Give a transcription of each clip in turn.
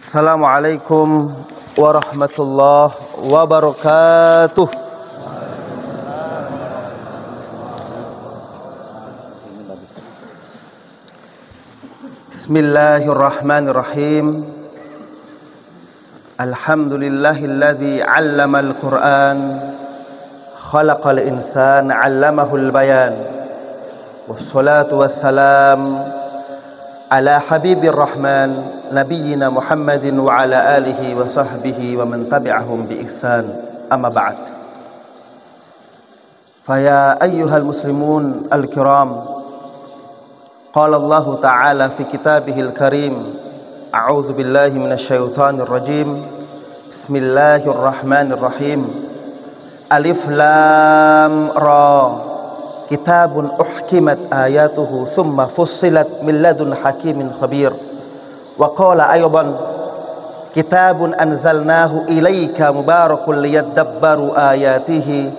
Assalamualaikum warahmatullahi wabarakatuh. Bismillahirrahmanirrahim. Alhamdulillahilladzi 'allamal Qur'an, khalaqal insana 'allamahul bayan. Wassalatu wassalam ala habibir rahman nabiyyina Muhammadin wa ala alihi wa sahbihi wa man tabi'ahum bi ihsan. Amma ba'd. Faya ayyuhal muslimun al-kiram, qala Allah ta'ala fi kitabihil karim, a'udzu billahi minasy syaithanir rajim. Bismillahirrahmanirrahim. Alif lam ra, kitabun uhkimat ayatuhu thumma fussilat min ladun hakimin khabir. Wa qala aydan, kitabun anzalnahu ilaika mubarakun liyadabbaru ayatihi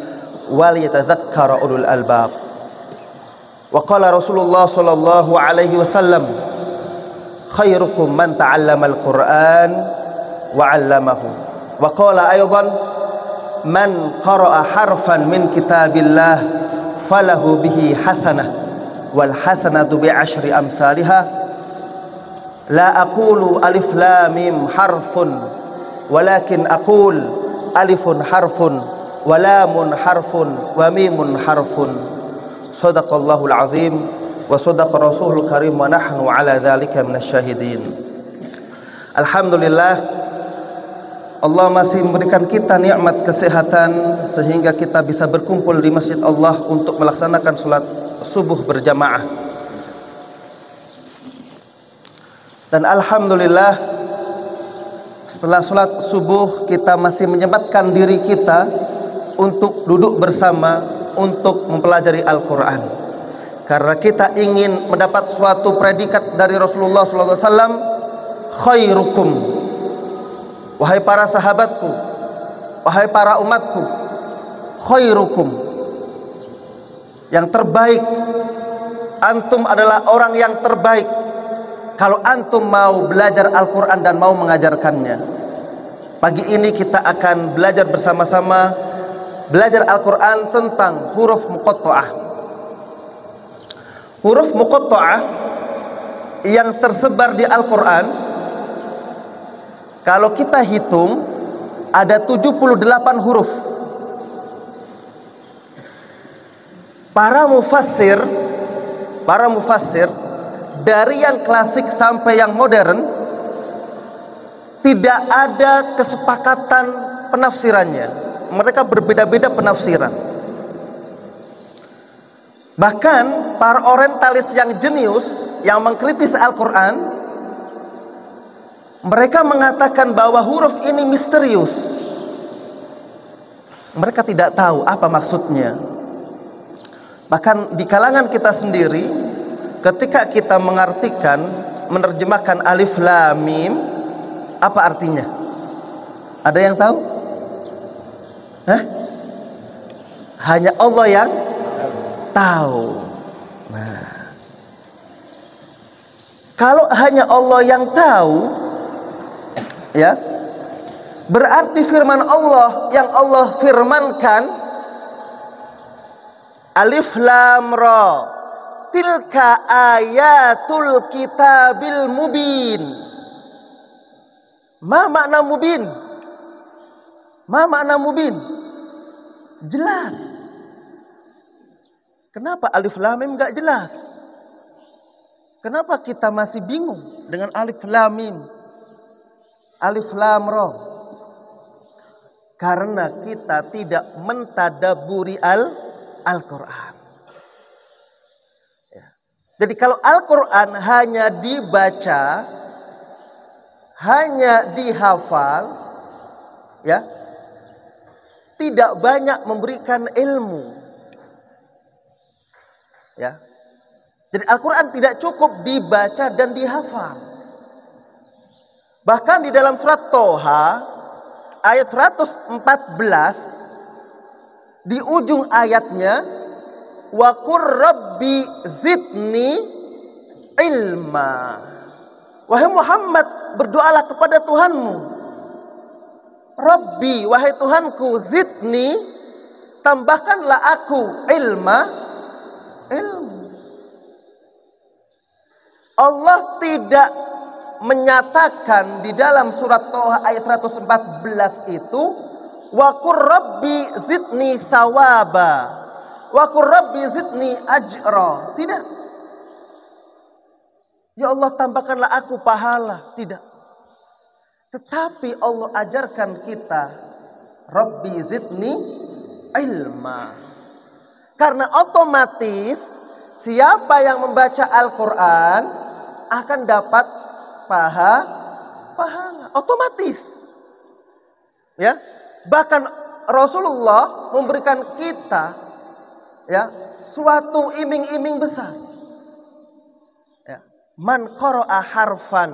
wal yatadhakkara ulul albab. Wa qala Rasulullah sallallahu alaihi wasallam, khairukum man ta'allama al-Qur'an wa 'allamahu. Wa qala aydan, man qara'a harfan min kitabillah falahu bihi hasanah wal hasanatu bi asyri amsalha. La aqulu alif lam mim harfun walakin aqul alifun harfun wa lamun harfun wa mimun harfun. Shadaqallahul azim wa shadaqa rasulul karim wa nahnu ala dzalika minasyahidin. Alhamdulillah, Allah masih memberikan kita nikmat kesehatan sehingga kita bisa berkumpul di masjid Allah untuk melaksanakan salat subuh berjamaah. Dan alhamdulillah, setelah salat subuh kita masih menyempatkan diri kita untuk duduk bersama untuk mempelajari Al-Qur'an. Karena kita ingin mendapat suatu predikat dari Rasulullah SAW, khairukum, wahai para sahabatku, wahai para umatku, khairukum, yang terbaik, antum adalah orang yang terbaik kalau antum mau belajar Al-Quran dan mau mengajarkannya. Pagi ini kita akan belajar bersama-sama, belajar Al-Quran tentang huruf muqatta'ah. Huruf muqatta'ah yang tersebar di Al-Quran, kalau kita hitung ada 78 huruf. Para mufassir dari yang klasik sampai yang modern tidak ada kesepakatan penafsirannya. Mereka berbeda-beda penafsiran. Bahkan para orientalis yang jenius yang mengkritis Al-Quran, mereka mengatakan bahwa huruf ini misterius. Mereka tidak tahu apa maksudnya. Bahkan di kalangan kita sendiri, ketika kita mengartikan, menerjemahkan alif lam mim, apa artinya? Ada yang tahu? Hah? Hanya Allah yang tahu. Nah, kalau hanya Allah yang tahu, ya, berarti firman Allah yang Allah firmankan, alif lam ra, tilka ayatul kitabil mubin. Ma makna mubin? Ma makna mubin? Jelas. Kenapa alif lam mim enggak jelas? Kenapa kita masih bingung dengan alif lam mim, alif lam ra? Karena kita tidak mentadabburi Al-Quran. Jadi kalau Al-Quran hanya dibaca, hanya dihafal, ya, tidak banyak memberikan ilmu. Ya. Jadi Al-Quran tidak cukup dibaca dan dihafal. Bahkan di dalam surat Toha ayat 114, di ujung ayatnya, wa qur rabbi zidni ilma. Wahai Muhammad, berdoalah kepada Tuhanmu. Rabbi, wahai Tuhanku, zidni, tambahkanlah aku ilmu. Allah tidak menyatakan di dalam surat Toha ayat 114 itu, wa qur rabbi zidni thawaba, wa qur rabbi zidni ajra. Tidak. Ya Allah, tambahkanlah aku pahala. Tidak. Tetapi Allah ajarkan kita, Rabbi zidni ilma. Karena otomatis siapa yang membaca Al-Quran akan dapat pahala. Otomatis. Ya. Bahkan Rasulullah memberikan kita ya suatu iming-iming besar. Ya. Man qara'a harfan,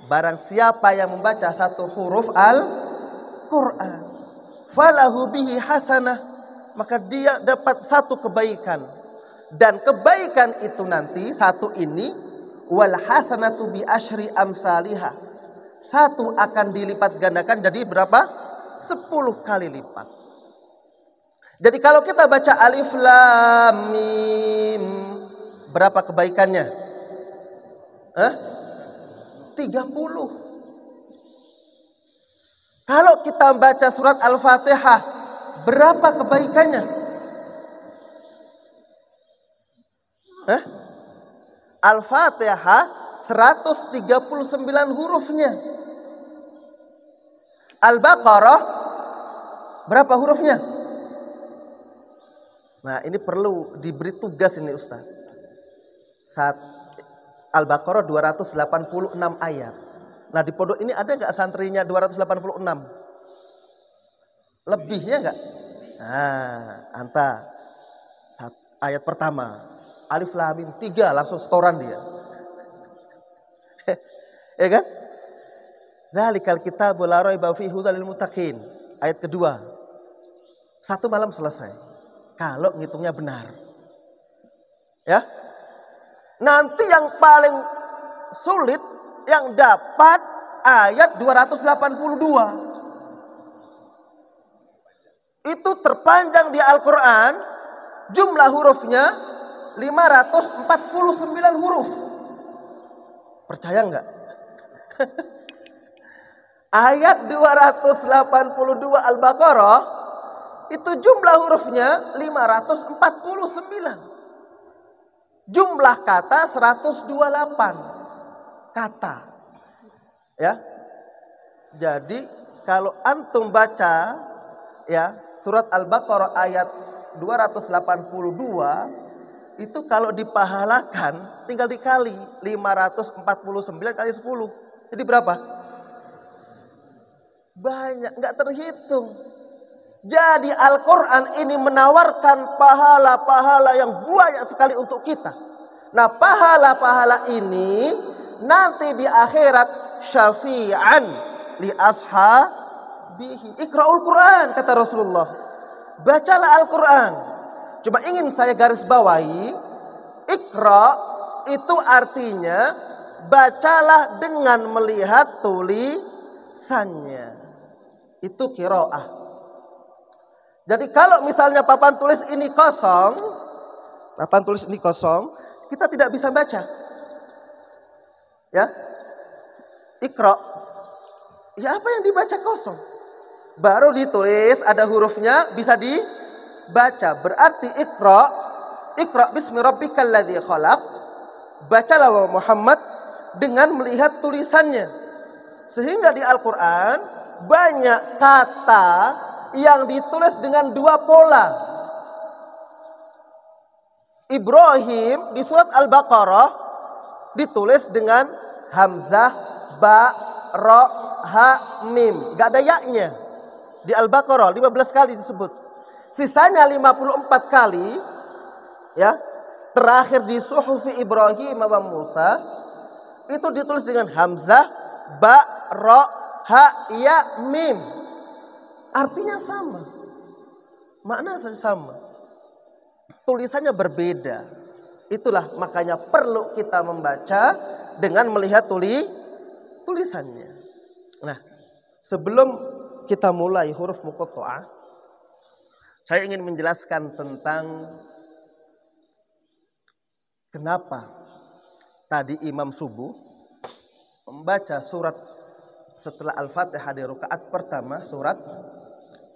barang siapa yang membaca satu huruf Al-Quran, falahu bihi hasanah, maka dia dapat satu kebaikan. Dan kebaikan itu nanti, satu ini, wal hasanatu bi asyri amsalihha, satu akan dilipat gandakan jadi berapa? 10 kali lipat. Jadi kalau kita baca alif lam mim, berapa kebaikannya? 30. Kalau kita baca surat Al-Fatihah, berapa kebaikannya? Al-Fatihah 139 hurufnya. Al-Baqarah berapa hurufnya? Nah, ini perlu diberi tugas ini Ustaz. Al-Baqarah 286 ayat. Nah, di pondok ini ada nggak santrinya 286? Lebihnya nggak? Nah, anta ayat pertama, alif lam mim 3 langsung setoran dia. Ya kan? Dzalikal kitabul la raiba fihi hudal lil muttaqin. Ayat kedua. Satu malam selesai. Kalau ngitungnya benar. Ya. Nanti yang paling sulit yang dapat ayat 282. Itu terpanjang di Al-Quran, jumlah hurufnya 549 huruf. Percaya enggak? Ayat 282 Al-Baqarah itu jumlah hurufnya 549. Jumlah kata 128 kata. Ya. Jadi kalau antum baca ya surat Al-Baqarah ayat 282 itu kalau dipahalakan tinggal dikali 549 kali 10. Jadi berapa? Banyak, nggak terhitung. Jadi Al-Quran ini menawarkan pahala-pahala yang banyak sekali untuk kita. Nah, pahala-pahala ini nanti di akhirat syafi'an li ashabihi. Iqra'ul Quran, kata Rasulullah. Bacalah Al-Quran. Cuma ingin saya garis bawahi, Iqra itu artinya bacalah dengan melihat tulisannya. Itu qiraah. Jadi kalau misalnya papan tulis ini kosong, kita tidak bisa baca. Ya. Iqra. Ya apa yang dibaca kosong? Baru ditulis ada hurufnya bisa dibaca. Berarti Iqra bismi rabbikal ladzi khalaq. Bacalah Muhammad dengan melihat tulisannya. Sehingga di Al-Qur'an banyak kata yang ditulis dengan dua pola. Ibrahim di surat Al-Baqarah ditulis dengan hamzah, ba, ra, ha, mim. Gak ada ya-nya. Di Al-Baqarah 15 kali disebut. Sisanya 54 kali ya. Terakhir di Suhufi Ibrahim wa Musa itu ditulis dengan hamzah, ba, ra, ha, ya, mim. Artinya sama. Makna sama. Tulisannya berbeda. Itulah makanya perlu kita membaca dengan melihat tulisannya. Nah, sebelum kita mulai huruf muqatta'ah, saya ingin menjelaskan tentang kenapa tadi Imam Subuh membaca surat setelah Al-Fatihah di rakaat pertama, surat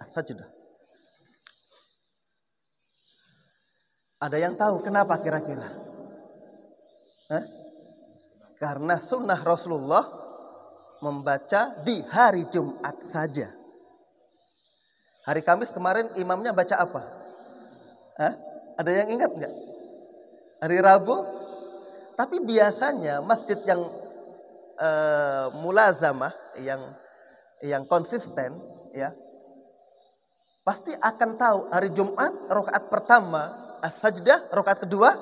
As-Sajdah. Ada yang tahu kenapa kira-kira? Karena sunnah Rasulullah membaca di hari Jumat saja. Hari Kamis kemarin imamnya baca apa? Ada yang ingat nggak? Hari Rabu? Tapi biasanya masjid yang mulazamah, yang konsisten, ya, pasti akan tahu hari Jumat rakaat pertama As-Sajdah, rakaat kedua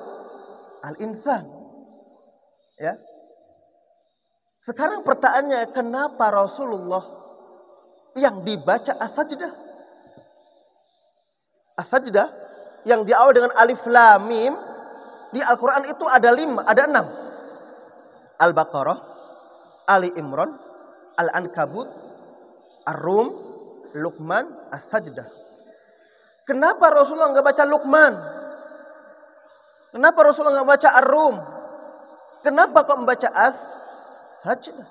Al-Insan. Ya. Sekarang pertanyaannya, kenapa Rasulullah yang dibaca As-Sajdah? As-Sajdah yang diawali dengan alif lam mim di Al-Quran itu ada 6. Al-Baqarah, Ali Imran, Al-Ankabut, Ar-Rum, Luqman, As-Sajdah. Kenapa Rasulullah nggak baca Luqman? Kenapa Rasulullah nggak baca Ar-Rum? Kenapa kok membaca As-Sajdah?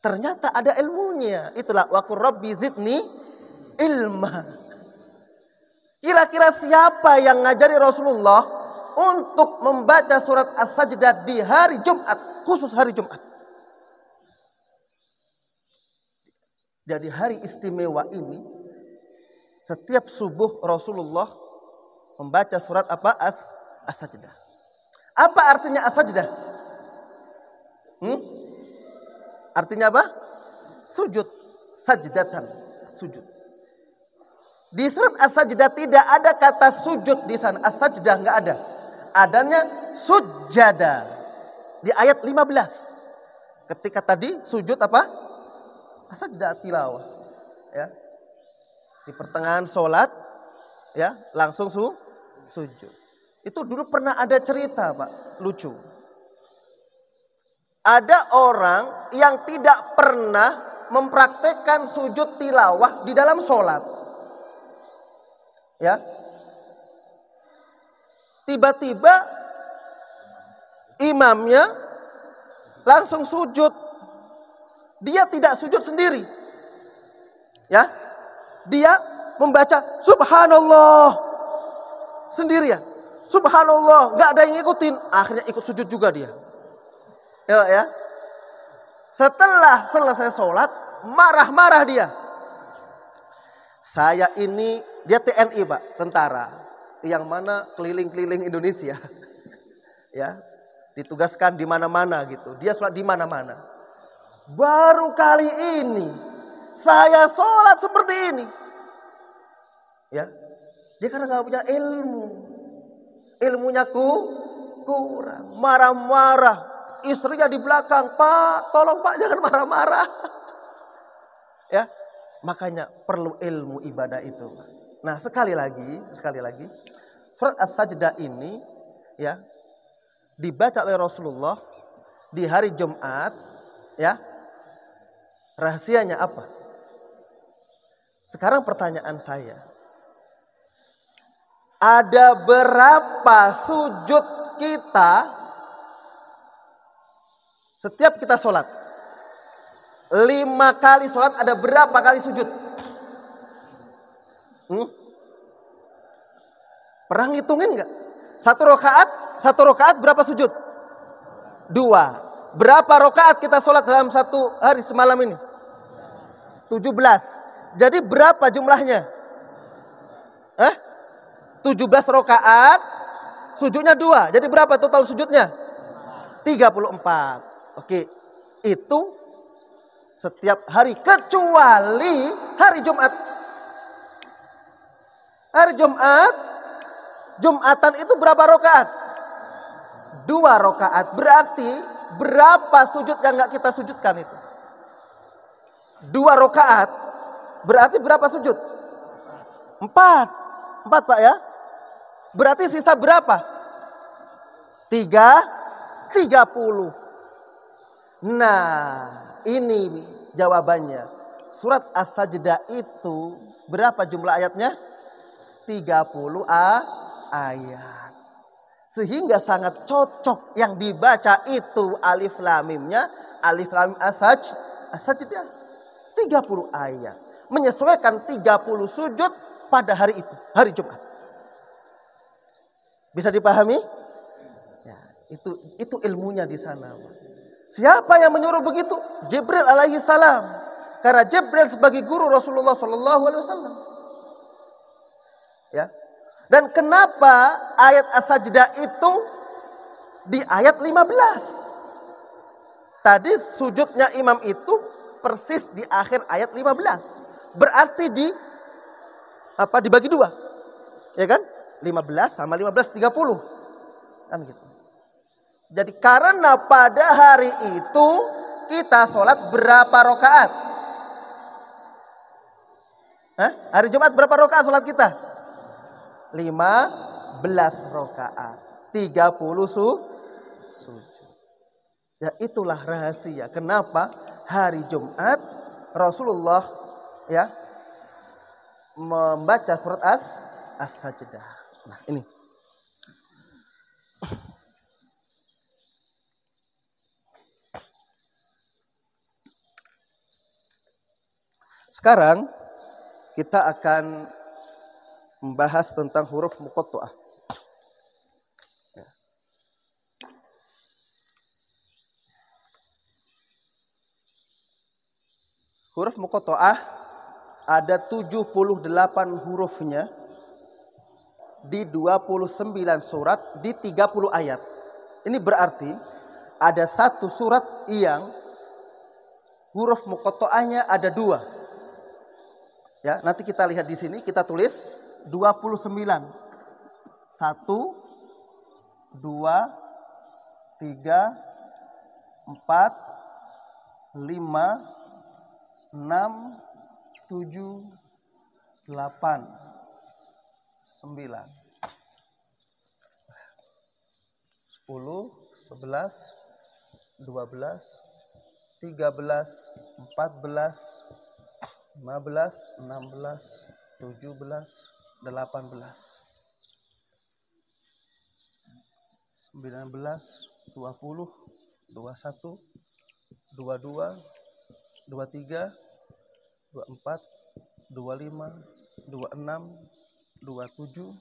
Ternyata ada ilmunya. Itulah wa qur rabbi zidni ilma. Kira-kira siapa yang ngajari Rasulullah untuk membaca surat As-Sajdah di hari Jumat, khusus hari Jumat? Jadi hari istimewa ini, setiap subuh Rasulullah membaca surat apa? As-Sajdah. Apa artinya As-Sajdah? Artinya apa? Sujud. Sajdatan. Sujud. Di surat As-Sajdah tidak ada kata sujud di sana. As-Sajdah nggak ada. Adanya sujada. Di ayat 15. Ketika tadi sujud apa? As-Sajdah tilawah. Ya. Di pertengahan sholat, ya, langsung sujud. Itu dulu pernah ada cerita, Pak, lucu. Ada orang yang tidak pernah mempraktekkan sujud tilawah di dalam sholat. Ya, tiba-tiba imamnya langsung sujud. Dia tidak sujud sendiri. Ya, dia membaca Subhanallah sendirian. Subhanallah, nggak ada yang ngikutin. Akhirnya ikut sujud juga dia. Ya. Setelah selesai sholat, marah-marah dia. Saya ini, dia TNI, Pak, tentara, yang mana keliling-keliling Indonesia, ya, ditugaskan di mana-mana gitu. Dia sholat di mana-mana. Baru kali ini saya sholat seperti ini, ya. Dia karena nggak punya ilmunya kurang, marah-marah. Istrinya di belakang, Pak, tolong Pak jangan marah-marah, ya. Makanya perlu ilmu ibadah itu. Nah, sekali lagi, surat As-Sajdah ini, ya, dibaca oleh Rasulullah di hari Jumat, ya. Rahasianya apa? Sekarang pertanyaan saya, ada berapa sujud kita setiap kita sholat? 5 kali sholat ada berapa kali sujud? Pernah ngitungin nggak? Satu rakaat berapa sujud? 2. Berapa rakaat kita sholat dalam satu hari semalam ini? 17. Jadi berapa jumlahnya? 17 rakaat, sujudnya 2. Jadi berapa total sujudnya? 34. Oke, itu setiap hari kecuali hari Jumat. Hari Jumatan itu berapa rakaat? 2 rakaat. Berarti berapa sujud yang nggak kita sujudkan itu? 2 rakaat. Berarti berapa sujud? 4. 4, Pak, ya. Berarti sisa berapa? 30. Nah, ini jawabannya. Surat As-Sajdah itu berapa jumlah ayatnya? 30 ayat. Sehingga sangat cocok yang dibaca itu alif lam mimnya, alif lam as-sajdah. 30 ayat. Menyesuaikan 30 sujud pada hari itu, hari Jumat. Bisa dipahami? Ya, itu ilmunya di sana. Siapa yang menyuruh begitu? Jibril alaihi salam. Karena Jibril sebagai guru Rasulullah sallallahu alaihi wasallam. Ya. Dan kenapa ayat As-Sajdah itu di ayat 15? Tadi sujudnya imam itu persis di akhir ayat 15. Berarti dibagi dua. Ya kan? 15 sama 15 30. Kan gitu. Jadi karena pada hari itu kita sholat berapa rakaat? Hari Jumat berapa rakaat sholat kita? 15 rakaat. 30 sujud. Ya itulah rahasia kenapa hari Jumat Rasulullah ya membaca surat As-Sajdah. Nah, ini. Sekarang kita akan membahas tentang huruf muqatta'ah. Huruf muqatta'ah ada 78 hurufnya di 29 surat di 30 ayat. Ini berarti ada satu surat yang huruf muqatta'ahnya ada 2. Ya, nanti kita lihat di sini, kita tulis 29. 1 2 3 4 5 6 7 8 9 10 11 12 13 14 15 16 17 18 19 20 21 22 23 24 25 26 27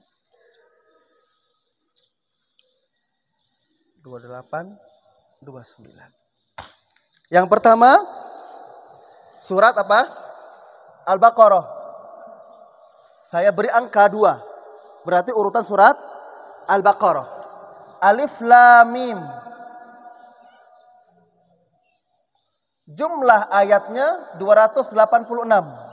28 29. Yang pertama surat apa? Al-Baqarah. Saya beri angka 2. Berarti urutan surat Al-Baqarah. Alif Lam Mim. Jumlah ayatnya 286.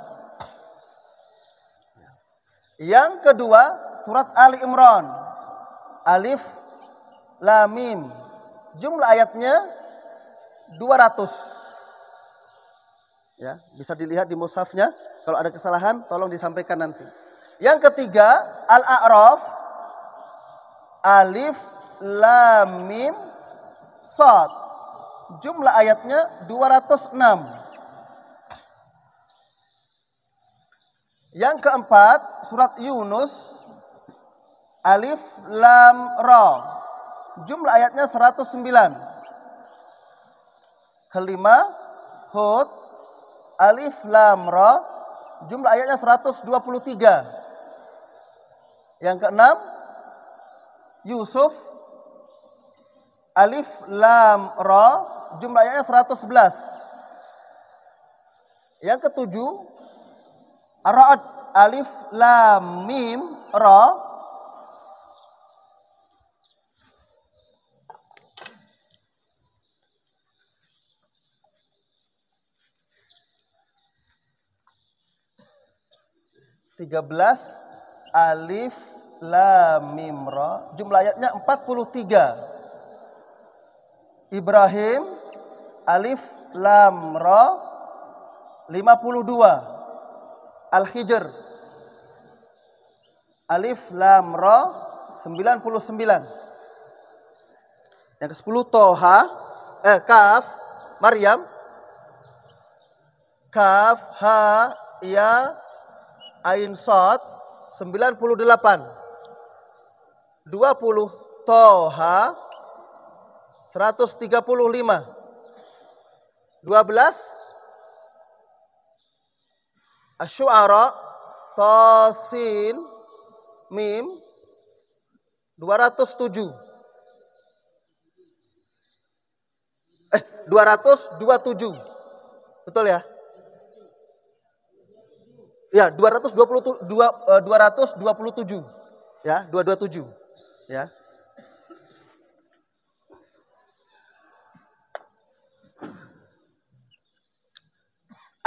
Yang kedua surat Ali Imran. Alif Lam Mim. Jumlah ayatnya 200. Ya, bisa dilihat di mushafnya. Kalau ada kesalahan tolong disampaikan nanti. Yang ketiga Al-A'raf. Alif Lam Mim Shad. Jumlah ayatnya 206. Yang keempat surat Yunus. Alif Lam Ra. Jumlah ayatnya 109. Kelima Hud. Alif Lam Ra. Jumlah ayatnya 123. Yang keenam Yusuf. Alif Lam Ra. Jumlah ayatnya 111. Yang ketujuh Ar-Ra'd. Alif Lam Mim Ra. (13) Alif Lam Mim Ra. Jumlah ayatnya 43. Ibrahim. Alif Lam Ra. 52. Al-Hijr. Alif Lam Ra. 99. Yang ke-10 Toha. Kaf. Maryam. Kaf, ha, ya, ain, shad, 98. 20 Toha, 135. 12 Asy-Syu'ara, Tasin, Mim, 207. 227. Betul ya? Ya, 227. Ya, 227. Ya.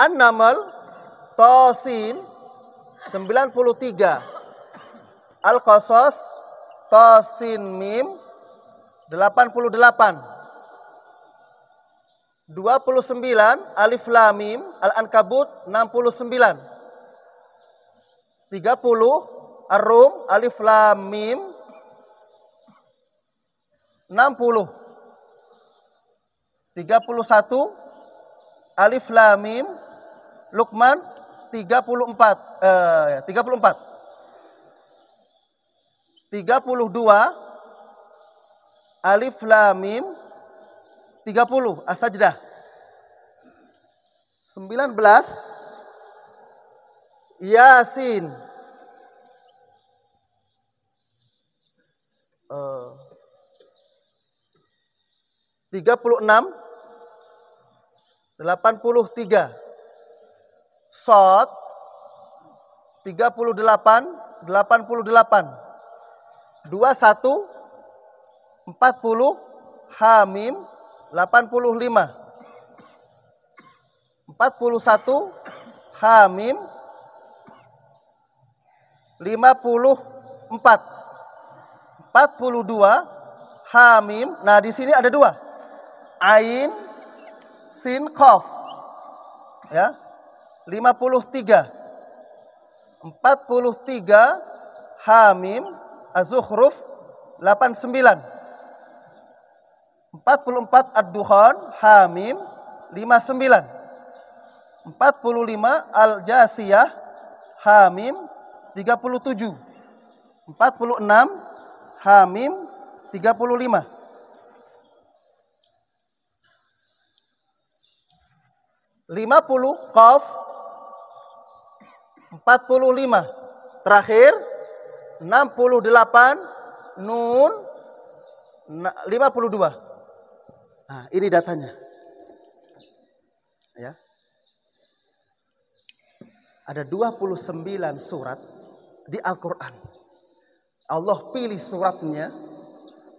An-Naml, Tasin, 93. Al-Qasas, Tasin, Mim, 88. 29 Alif Lam Mim, Al-Ankabut, 69. 30 Ar-Rum, Alif Lam Mim, 60. 31 Alif Lam Mim, Luqman, 34. 34. 32 Alif Lam Mim, 30 As-Sajdah. 19 Yasin. 36 83 Shad, 38 88. 21 40 Hamim, 85. 41 Hamim, 54. 42 Hamim. Nah, di sini ada dua. Ain, Sin, Qaf. Ya. 53. 43 Hamim, Az-Zukhruf, 89. 44 Ad-Dukhan, Hamim, 59. 45 Al-Jasiyah, Hamim, 37. 46 Hamim, 35. 50 Qaf, 45. Terakhir 68 Nun, 52. Nah, ini datanya. Ya. Ada 29 surat di Al-Qur'an. Allah pilih suratnya,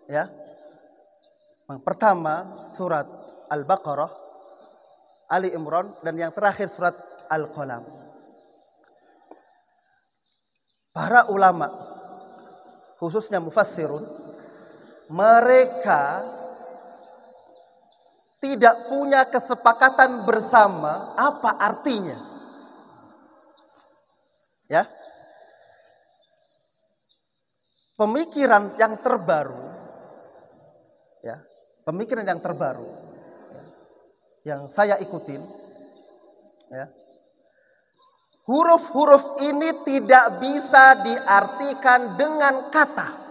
ya. Yang pertama surat Al-Baqarah, Ali Imran, dan yang terakhir surat Al-Qalam. Para ulama, khususnya mufassirun, mereka tidak punya kesepakatan bersama apa artinya. Ya. Pemikiran yang terbaru, ya, pemikiran yang terbaru, ya, yang saya ikutin, ya, huruf-huruf ini tidak bisa diartikan dengan kata.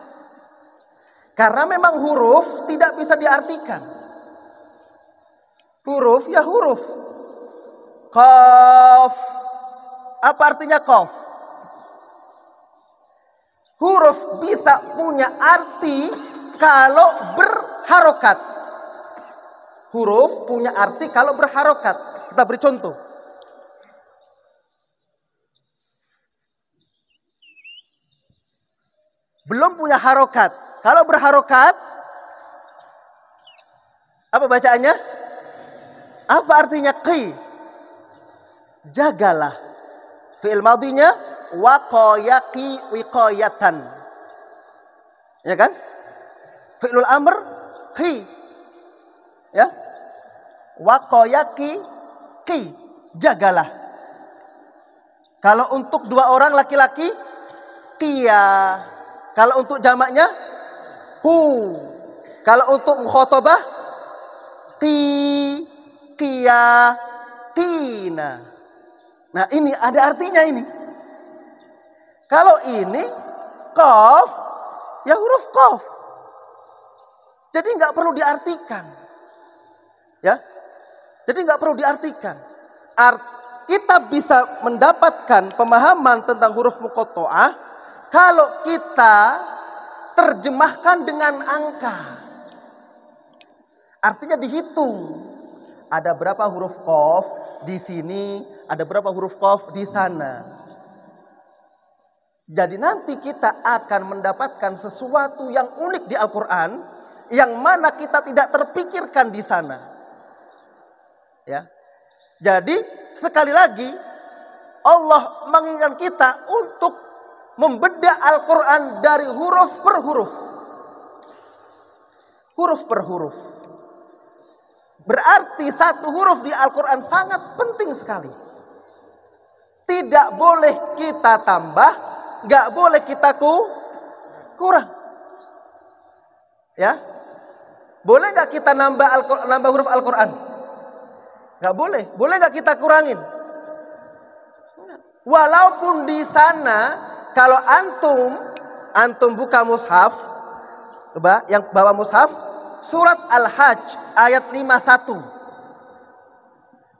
Karena memang huruf tidak bisa diartikan. Huruf ya huruf. Qaf. Apa artinya qaf? Huruf bisa punya arti kalau berharokat. Huruf punya arti kalau berharokat. Kita beri contoh. Belum punya harokat. Kalau berharokat, apa bacaannya? Apa artinya qi? Jagalah. Fi'il madinya waqayaki wiqayatan. Ya kan? Fi'lul amr qi. Ya. Waqayaki qi. Jagalah. Kalau untuk dua orang laki-laki, qiya. Kalau untuk jamaknya, ku. Kalau untuk mukhatabah, qi. qiyatina. Nah ini ada artinya ini. Kalau ini qaf, ya huruf qaf. Jadi nggak perlu diartikan. Ya, jadi nggak perlu diartikan. Kita bisa mendapatkan pemahaman tentang huruf muqatta'ah kalau kita terjemahkan dengan angka. Artinya dihitung. Ada berapa huruf qaf di sini, ada berapa huruf qaf di sana. Jadi nanti kita akan mendapatkan sesuatu yang unik di Al-Quran, yang mana kita tidak terpikirkan di sana. Ya. Jadi sekali lagi Allah menginginkan kita untuk membedah Al-Quran dari huruf per huruf. Huruf per huruf. Berarti satu huruf di Al-Quran sangat penting sekali. Tidak boleh kita tambah, nggak boleh kita kurang. Ya, boleh nggak kita nambah huruf Al-Quran? Nggak boleh. Boleh nggak kita kurangin? Walaupun di sana, kalau antum buka mushaf, coba yang bawa mushaf, surat Al-Hajj ayat 51.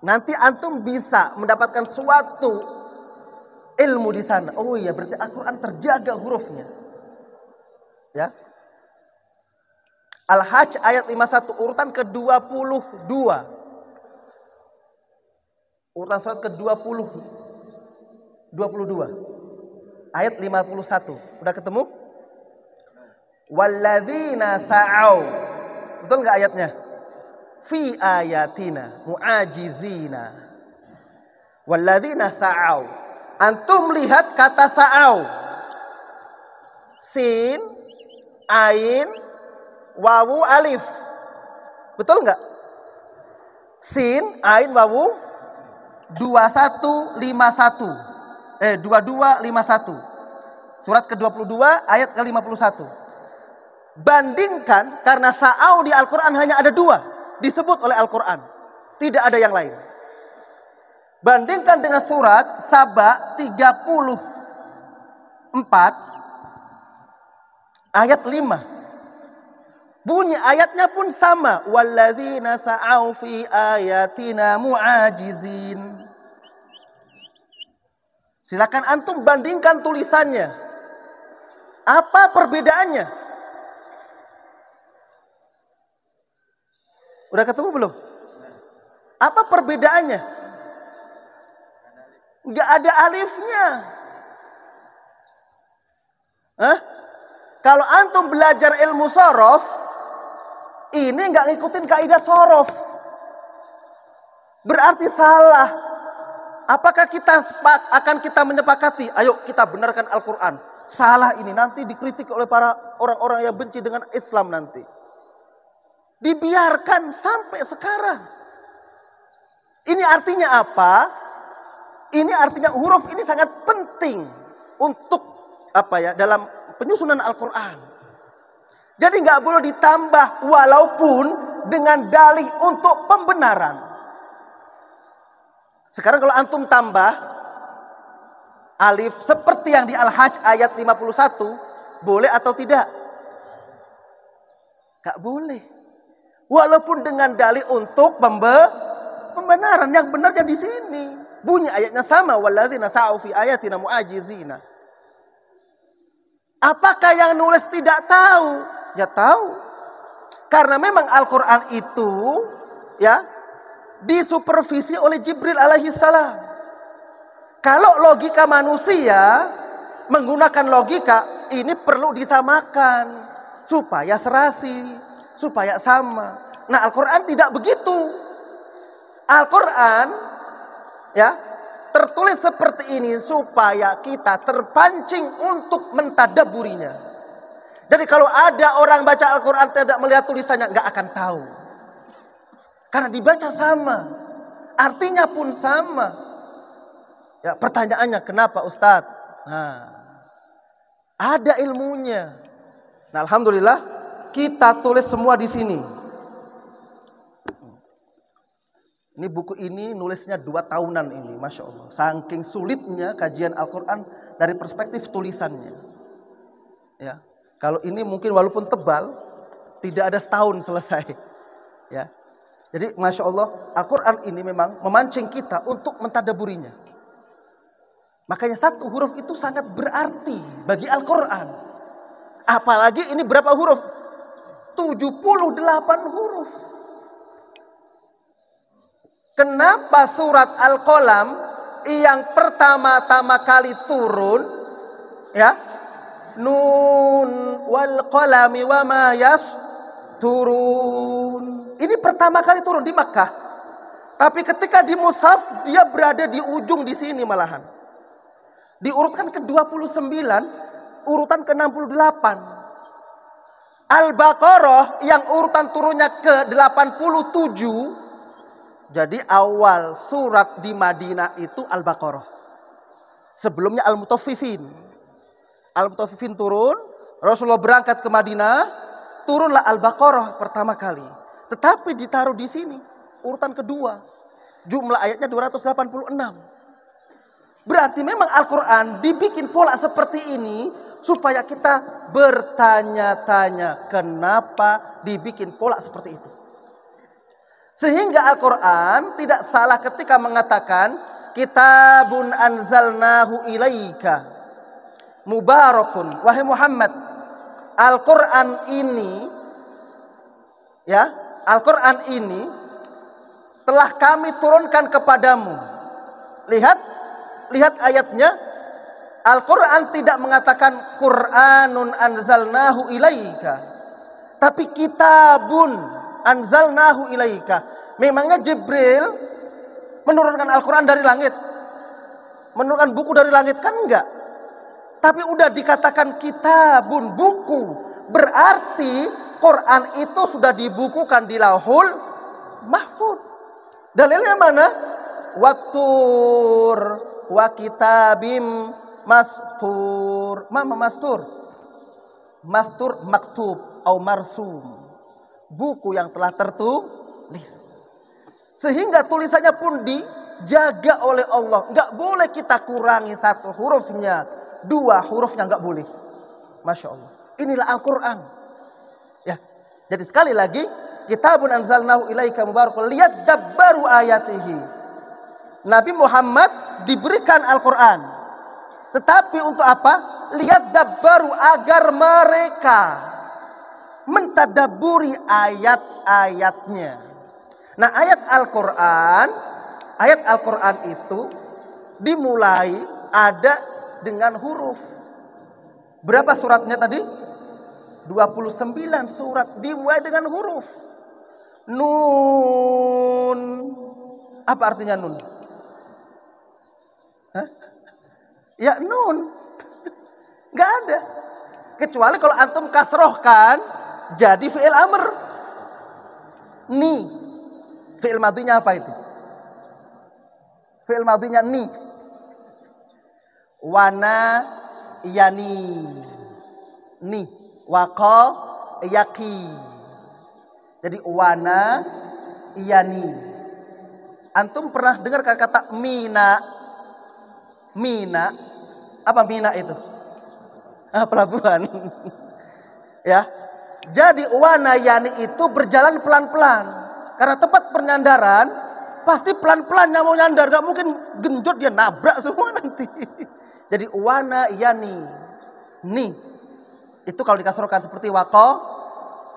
Nanti antum bisa mendapatkan suatu ilmu di sana. Oh iya, berarti Al-Quran terjaga hurufnya. Ya. Al-Hajj ayat 51 urutan ke-22. Urutan surat ke-22. Ayat 51. Udah ketemu? Walladzina sa'au. Betul enggak ayatnya? Fi ayatina mu'ajizina. Walladzina sa'au. Antum lihat kata sa'au. Sin, ain, wawu, alif. Betul enggak? Sin, ain, wawu 2251. Surat ke-22 ayat ke-51. Bandingkan, karena sa'au di Al-Quran hanya ada 2 disebut oleh Al-Quran, tidak ada yang lain. Bandingkan dengan surat Saba 34 ayat 5. Bunyi ayatnya pun sama. Walladzina sa'au fi ayatina mu'ajizin. Silakan antum bandingkan tulisannya. Apa perbedaannya? Udah ketemu belum? Apa perbedaannya? Enggak ada alifnya. Hah? Kalau antum belajar ilmu sorof, ini enggak ngikutin kaidah sorof. Berarti salah. Apakah akan kita menyepakati? Ayo kita benarkan Al-Quran. Salah ini, nanti dikritik oleh para orang-orang yang benci dengan Islam nanti. Dibiarkan sampai sekarang. Ini artinya apa? Ini artinya huruf ini sangat penting untuk dalam penyusunan Al-Quran. Jadi nggak boleh ditambah walaupun dengan dalih untuk pembenaran. Sekarang kalau antum tambah alif seperti yang di Al-Hajj ayat 51, boleh atau tidak? Gak boleh. Walaupun dengan dalih untuk pembenaran, yang benarnya di sini. Bunyi ayatnya sama, walladzina sa'u fi ayatina mu'ajizina. Apakah yang nulis tidak tahu? Ya tahu. Karena memang Al-Quran itu disupervisi oleh Jibril alaihi salam. Kalau logika manusia menggunakan logika ini perlu disamakan supaya serasi, supaya sama. Nah, Al-Quran tidak begitu. Al-Quran tertulis seperti ini supaya kita terpancing untuk mentadabburinya. Jadi kalau ada orang baca Al-Quran tidak melihat tulisannya, nggak akan tahu. Karena dibaca sama, artinya pun sama. Ya, pertanyaannya kenapa Ustadz? Nah, ada ilmunya. Nah, alhamdulillah kita tulis semua di sini. Ini buku ini nulisnya 2 tahunan ini, Masya Allah. Saking sulitnya kajian Al-Quran dari perspektif tulisannya. Ya, kalau ini mungkin walaupun tebal, tidak ada setahun selesai. Ya, jadi Masya Allah, Al-Quran ini memang memancing kita untuk mentadaburinya. Makanya satu huruf itu sangat berarti bagi Al-Quran. Apalagi ini berapa huruf? 78 huruf. Kenapa surat Al-Qalam yang pertama-tama kali turun, ya, Nun wal qalami wa ma yasturun. Ini pertama kali turun di Makkah. Tapi ketika di mushaf dia berada di ujung di sini malahan. Diurutkan ke-29, urutan ke-68. Al-Baqarah yang urutan turunnya ke-87. Jadi awal surat di Madinah itu Al-Baqarah. Sebelumnya Al-Mutaffifin. Al-Mutaffifin turun, Rasulullah berangkat ke Madinah, turunlah Al-Baqarah pertama kali. Tetapi ditaruh di sini, urutan kedua. Jumlah ayatnya 286. Berarti memang Al-Quran dibikin pola seperti ini supaya kita bertanya-tanya kenapa dibikin pola seperti itu. Sehingga Al-Quran tidak salah ketika mengatakan kitabun anzalnahu ilaika mubarakun. Wahai Muhammad, Al-Quran ini, ya, Al-Quran ini telah kami turunkan kepadamu. Lihat ayatnya. Al-Quran tidak mengatakan Quranun anzalnahu ilaika, tapi kitabun anzalnahu ilaika. Memangnya Jibril menurunkan Al-Quran dari langit? Menurunkan buku dari langit? Kan enggak. Tapi udah dikatakan kitabun, buku. Berarti Quran itu sudah dibukukan di Lauhul Mahfuz. Dalilnya mana? Wattur wa kitabim mastur. Mama mastur. Mastur maktub atau marsum. Buku yang telah tertulis. Sehingga tulisannya pun dijaga oleh Allah. Enggak boleh kita kurangi 1 hurufnya, 2 hurufnya enggak boleh. Masya Allah. Inilah Al-Quran. Ya. Jadi sekali lagi, kitabun anzalnahu ilaika mubarakun liyadabbaru ayatihi. Nabi Muhammad diberikan Al-Quran. Tetapi untuk apa? Liyadabbaru, agar mereka mentadaburi ayat-ayatnya. Nah, ayat Al-Quran itu dimulai ada dengan huruf. Berapa suratnya tadi? 29 surat dimulai dengan huruf. Nun. Apa artinya nun? Hah? Ya nun. Gak ada. Kecuali kalau antum kasrohkan jadi fi'il amr. Ni. Fi'il madhinya apa itu? Fi'il madhinya ni. Wana yani. Ni. Waqa yaki. Jadi wana yani. Antum pernah dengar kata mina? Mina. Apa mina itu? Pelabuhan. Ya. Jadi wana yani itu berjalan pelan-pelan. Karena tempat penyandaran pasti pelan-pelan yang mau nyandar, gak mungkin genjot dia nabrak semua nanti. Jadi wana yani. Ni. Itu kalau dikasrohkan seperti waqa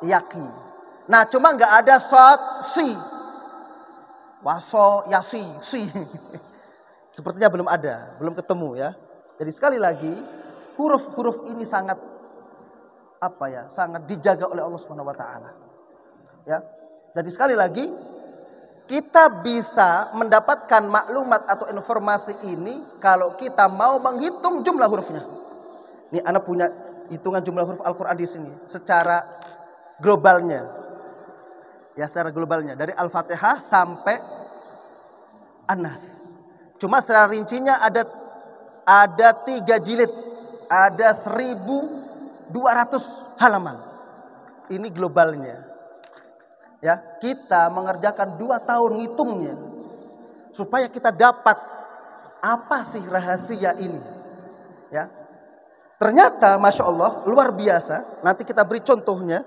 yaki. Nah, cuma nggak ada sod si. Waso yasi si. Sepertinya belum ada, belum ketemu ya. Jadi sekali lagi, huruf-huruf ini sangat sangat dijaga oleh Allah Subhanahu wa taala. Ya. Jadi sekali lagi, kita bisa mendapatkan maklumat atau informasi ini kalau kita mau menghitung jumlah hurufnya. Ini anak punya hitungan jumlah huruf Al-Quran di sini secara globalnya. Ya, secara globalnya dari Al-Fatihah sampai An-Nas. Cuma secara rincinya ada 3 jilid, ada 1200 halaman. Ini globalnya. Ya, kita mengerjakan 2 tahun ngitungnya. supaya kita dapat apa sih rahasia ini. Ya, ternyata Masya Allah luar biasa. Nanti kita beri contohnya.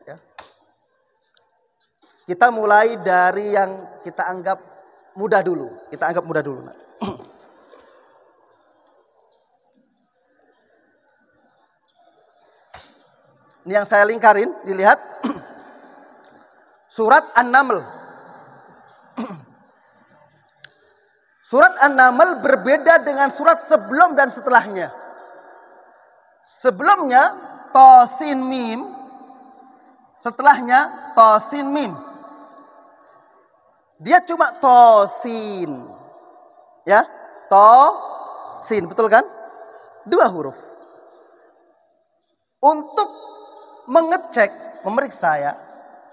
Ya. Kita mulai dari yang kita anggap mudah dulu. Ini yang saya lingkarin, dilihat. Surat An-Naml. Surat An-Naml berbeda dengan surat sebelum dan setelahnya. Sebelumnya Tosin Mim, setelahnya Tosin Mim. Dia cuma Tosin. Ya, Tosin, betul kan? 2 huruf. Untuk mengecek, memeriksa ya,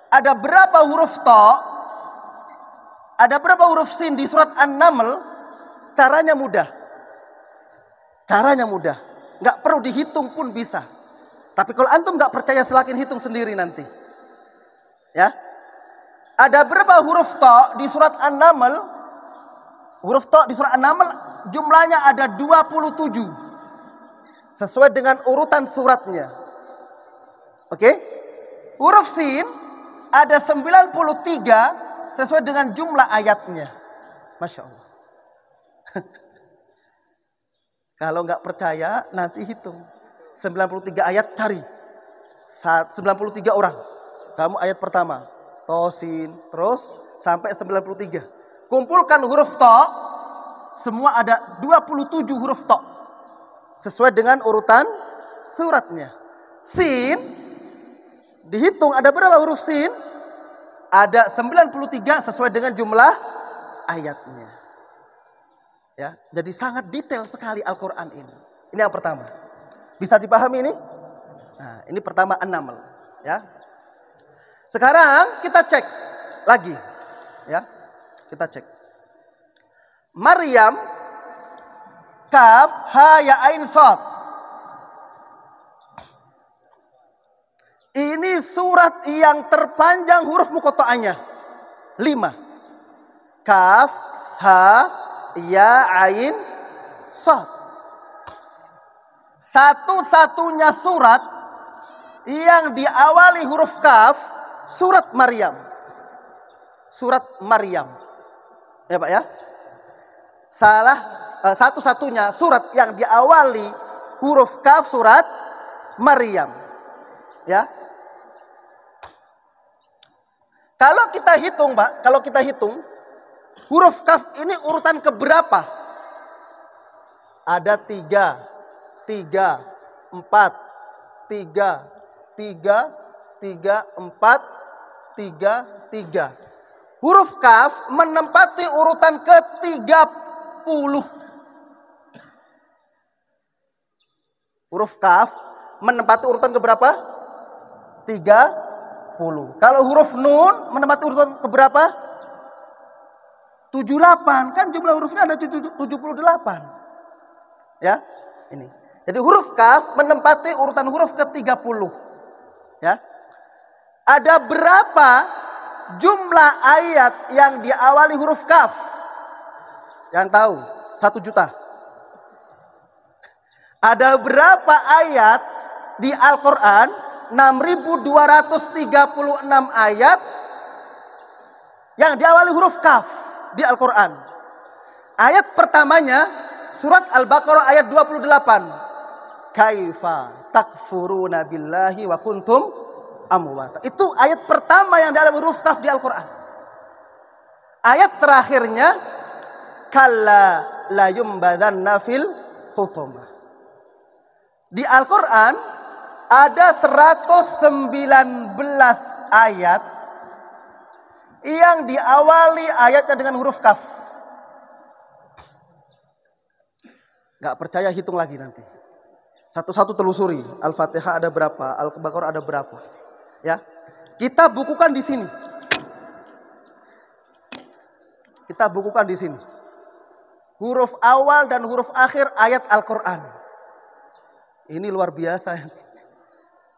ada berapa huruf To, ada berapa huruf Sin di surat An-Naml, caranya mudah. Nggak perlu dihitung pun bisa. Tapi kalau antum nggak percaya, silakan hitung sendiri nanti. Ya, ada berapa huruf To di surat An-Naml? Huruf To di surat An-Naml jumlahnya ada 27. Sesuai dengan urutan suratnya. Oke? Huruf Sin ada 93 sesuai dengan jumlah ayatnya. Masya Allah. Kalau nggak percaya, nanti hitung. 93 ayat cari. 93 orang. Kamu ayat pertama. Tosin. Terus sampai 93. Kumpulkan huruf To. Semua ada 27 huruf To. Sesuai dengan urutan suratnya. Sin. Dihitung ada berapa huruf Sin? Ada 93 sesuai dengan jumlah ayatnya. Ya, jadi sangat detail sekali Al-Quran ini. Ini yang pertama. Bisa dipahami ini? Nah, ini pertama An-Naml. Ya. Sekarang kita cek lagi. Ya, kita cek. Maryam, Kaf, Ha, Ya, Ain, Shad. Ini surat yang terpanjang huruf muqatta'ahnya. 5. Kaf, Ha, Ya, Ain, Shad. Satu-satunya surat yang diawali huruf Kaf, surat Maryam. Surat Maryam. Ya Pak ya. Satu-satunya surat yang diawali huruf Kaf, surat Maryam. Ya. Kalau kita hitung, Pak, huruf Kaf ini urutan keberapa? Ada 3, 4, 3. Huruf Kaf menempati urutan ke-30. Huruf Kaf menempati urutan keberapa? 30. Kalau huruf Nun menempati urutan keberapa? 78. Kan jumlah hurufnya ada 78. Ya, ini. Jadi huruf Kaf menempati urutan huruf ke-30. Ya. Ada berapa jumlah ayat yang diawali huruf Kaf? Yang tahu? 1 juta. Ada berapa ayat di Al-Quran? 6.236 ayat yang diawali huruf Kaf di Al-Quran. Ayat pertamanya surat Al-Baqarah ayat 28. Kaifa takfuruna billahi wa kuntum amwata. Itu ayat pertama yang diawali huruf Kaf di Al-Quran. Ayat terakhirnya kalla la yumbadanna fil hutumah. Di Al-Quran ada 119 ayat yang diawali ayatnya dengan huruf Kaf. Gak percaya, hitung lagi nanti. Satu-satu telusuri. Al-Fatihah ada berapa? Al-Baqarah ada berapa? Ya, kita bukukan di sini. Huruf awal dan huruf akhir ayat Al-Quran. Ini luar biasa.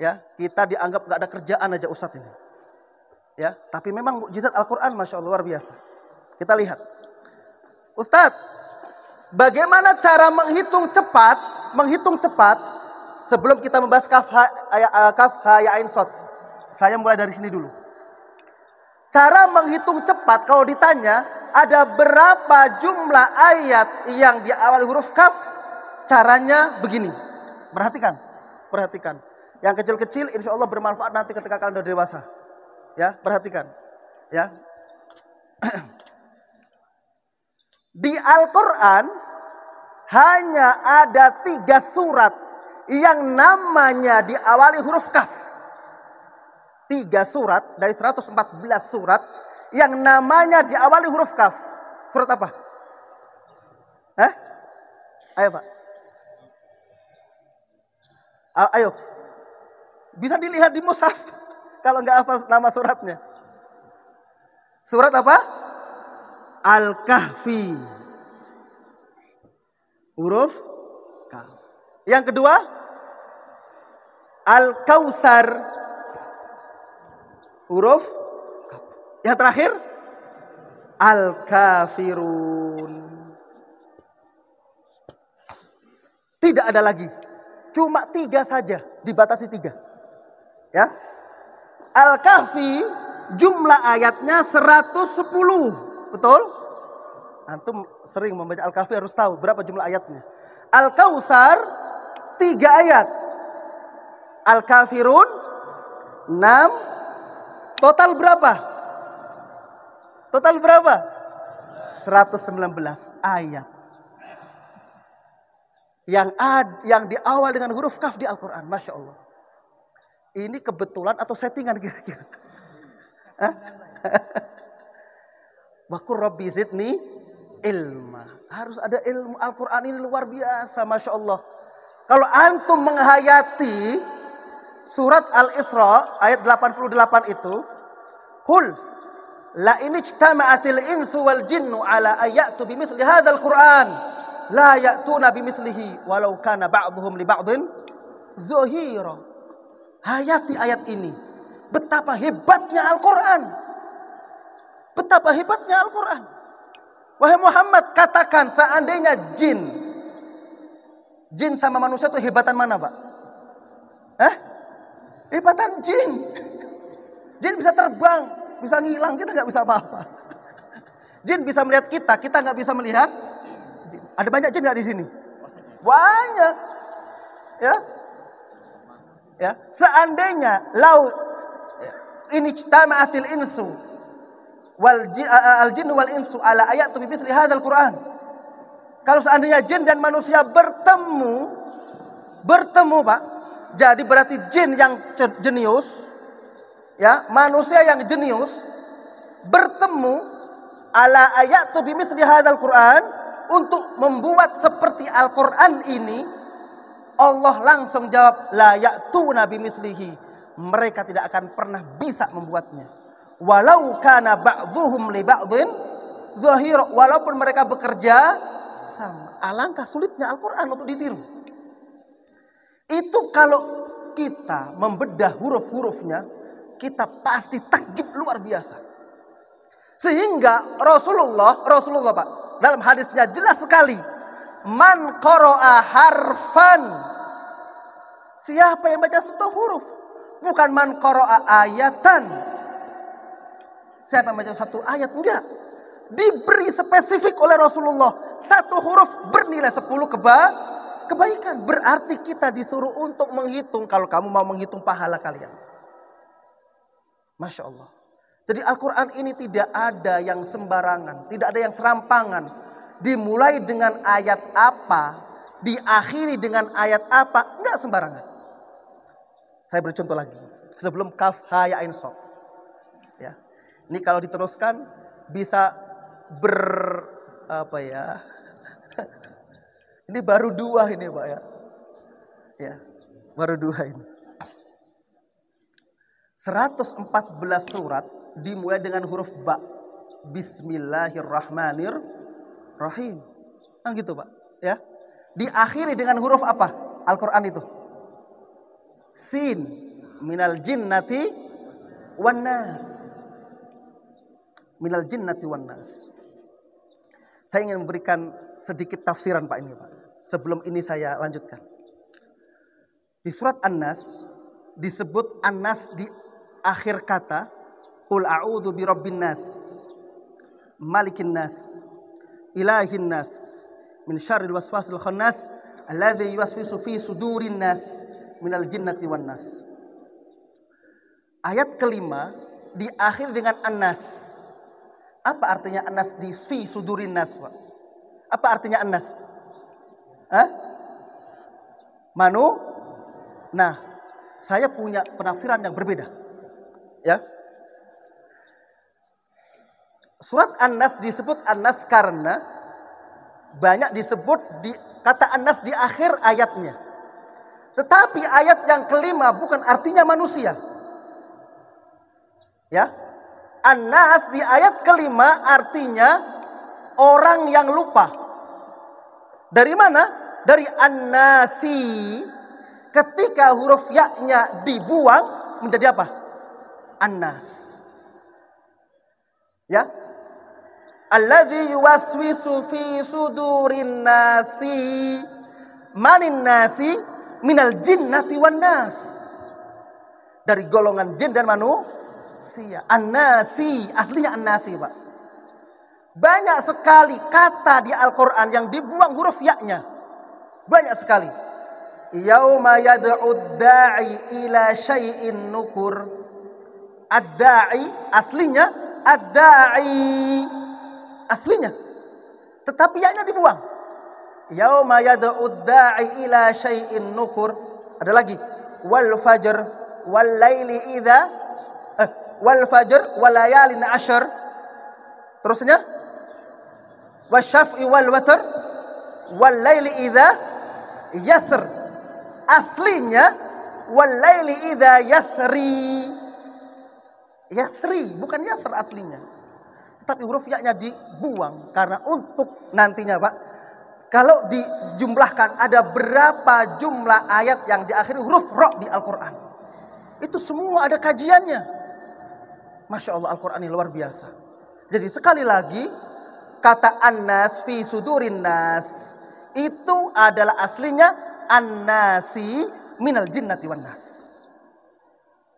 Ya, kita dianggap nggak ada kerjaan aja Ustadz ini. Ya, tapi memang mukjizat Al-Quran, Masya Allah, luar biasa. Kita lihat. Ustadz, bagaimana cara menghitung cepat sebelum kita membahas kaf ha ya ain shad. Saya mulai dari sini dulu. Cara menghitung cepat kalau ditanya ada berapa jumlah ayat yang diawali huruf kaf? Caranya begini. Perhatikan. Yang kecil-kecil insya Allah bermanfaat nanti ketika kalian sudah dewasa. Ya, perhatikan. Ya. Di Al-Quran hanya ada 3 surat yang namanya diawali huruf kaf. 3 surat dari 114 surat yang namanya diawali huruf kaf. Surat apa? Ayo Pak. Ayo. Bisa dilihat di mushaf kalau nggak hafal nama suratnya. Surat apa? Al-Kahfi. Huruf kaf. Yang kedua, Al-Kautsar. Huruf kaf. Yang terakhir, Al-Kafirun. Tidak ada lagi. Cuma 3 saja, dibatasi 3. Ya. Al-Kahfi jumlah ayatnya 110. Betul? Antum sering membaca Al-Kahfi harus tahu berapa jumlah ayatnya. Al-Kautsar 3 ayat. Al-Kafirun 6. Total berapa? 119 ayat. Yang diawal dengan huruf kaf di Al-Quran. Masya Allah. Ini kebetulan atau settingan kira-kira? Wa qur rabbi zidni ilma. Harus ada ilmu. Al-Quran ini luar biasa. Masya Allah. Kalau antum menghayati surat Al-Isra ayat 88 itu, Qul la in ijtama'atil insu wal jinnu ala ayatu bimithli hadzal Qur'an la ya'tuna bimithlihi walau kana ba'dhum li ba'dhin zahira. Hayati ayat ini. Betapa hebatnya Al-Qur'an. Betapa hebatnya Al-Qur'an. Wahai Muhammad, katakan seandainya jin sama manusia itu hebatan mana, Pak? Hebatan jin. Jin bisa terbang, bisa ngilang, kita nggak bisa apa-apa. Jin bisa melihat kita nggak bisa melihat. Ada banyak jin nggak di sini? Banyak. Ya. Seandainya ini ijtama'atil insu al jinnu wal insu ala ayat bi mithli hadzal Qur'an. Kalau seandainya jin dan manusia bertemu Pak. Jadi berarti jin yang jenius, ya, manusia yang jenius bertemu ala ayatu bimithli hadzal Qur'an untuk membuat seperti Al-Qur'an ini. Allah langsung jawab la ya'tuna bimithlihi. Mereka tidak akan pernah bisa membuatnya. Walau kana ba'dhuhum li ba'dhin zahir, walaupun mereka bekerja sama. Alangkah sulitnya Al-Qur'an untuk ditiru. Itu kalau kita membedah huruf-hurufnya, kita pasti takjub luar biasa. Sehingga Rasulullah Pak, dalam hadisnya jelas sekali, man qara'a harfan. Siapa yang baca satu huruf, bukan man qara'a ayatan. Siapa yang baca satu ayat, enggak. Diberi spesifik oleh Rasulullah, satu huruf bernilai 10 kebaikan. Berarti kita disuruh untuk menghitung. Kalau kamu mau menghitung pahala kalian, Masya Allah. Jadi Al-Quran ini tidak ada yang sembarangan, tidak ada yang serampangan. Dimulai dengan ayat apa, diakhiri dengan ayat apa, enggak sembarangan. Saya beri contoh lagi sebelum kaf ha ya ain shad. Ya. Ini kalau diteruskan bisa ini baru 2 ini Pak ya. Ya, baru 2 ini. 114 surat dimulai dengan huruf ba. Bismillahirrahmanirrahim. Kan gitu Pak, ya. Diakhiri dengan huruf apa? Al-Qur'an itu. Sin, minal jinnati wan nas. Minal jinnati wan nas. Saya ingin memberikan sedikit tafsiran Pak ini Pak. Sebelum ini saya lanjutkan. Di surat An-Nas disebut An-Nas di akhir kata Qul a'udzu birabbin nas, malikin nas, ilahin nas, min syarril waswasil khannas, alladzi yuwaswisu fi sudurin nas, minal jinnati wan nas. Ayat kelima diakhiri dengan An-Nas. Apa artinya An-Nas di fi sudurin nas, Pak? Apa artinya An-Nas? Hah? Manu? Nah, saya punya penafsiran yang berbeda. Ya. Surat An-Nas disebut An-Nas karena banyak disebut di kata An-Nas di akhir ayatnya. Tetapi ayat yang kelima bukan artinya manusia. Ya. An-Nas di ayat kelima artinya orang yang lupa. Dari mana? Dari an-nasi. Ketika huruf ya-nya dibuang menjadi apa? An-nas. Ya. Alladzi yuwaswisu fi sudurin nasi. Manin nasi minal jinnati wan nas. Dari golongan jin dan manusia. An-nasi, aslinya an-nasi, Pak. Banyak sekali kata di Al-Qur'an yang dibuang huruf ya-nya. Banyak sekali. Yauma yad'ud da'i ila syai'in nukur. Ad-da'i aslinya ad-da'i. Aslinya. Tetapi ya-nya dibuang. Yauma yad'ud da'i ila syai'in nukur. Ada lagi. Wal fajr wal laili idza wal fajr wal layalin ashar. Terusnya wasyaf'i wal watr wal laili idza yasr. Aslinya wal laili idza yasri. Yasri bukan yasr aslinya. Tapi huruf ya-nya dibuang karena untuk nantinya, Pak, kalau dijumlahkan ada berapa jumlah ayat yang diakhiri huruf ra di Al-Qur'an. Itu semua ada kajiannya. Masya Allah, Al-Quran ini luar biasa. Jadi sekali lagi, kata An-Nas fi sudurin nas itu adalah aslinya An-Nasi minal jinnati wan nas.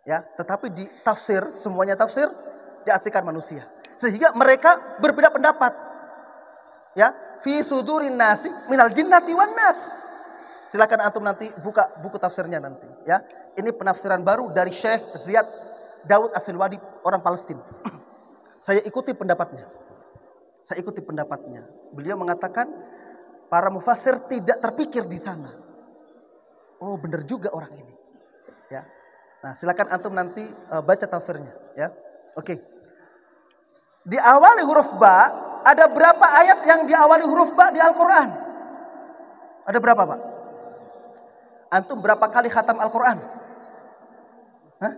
Ya, tetapi di tafsir, semuanya tafsir diartikan manusia. Sehingga mereka berbeda pendapat. Ya, fi sudurin nasi minal jinnati wan nas. Silakan antum nanti buka buku tafsirnya nanti, ya. Ini penafsiran baru dari Syekh Ziyad Daud As-Silwadi, orang Palestina. Saya ikuti pendapatnya. Beliau mengatakan para mufassir tidak terpikir di sana. Oh, benar juga orang ini. Ya. Nah, silakan antum nanti baca tafsirnya, ya. Oke. Diawali huruf ba, ada berapa ayat yang diawali huruf ba di Al-Qur'an? Ada berapa, Pak? Antum berapa kali khatam Al-Qur'an? Hah?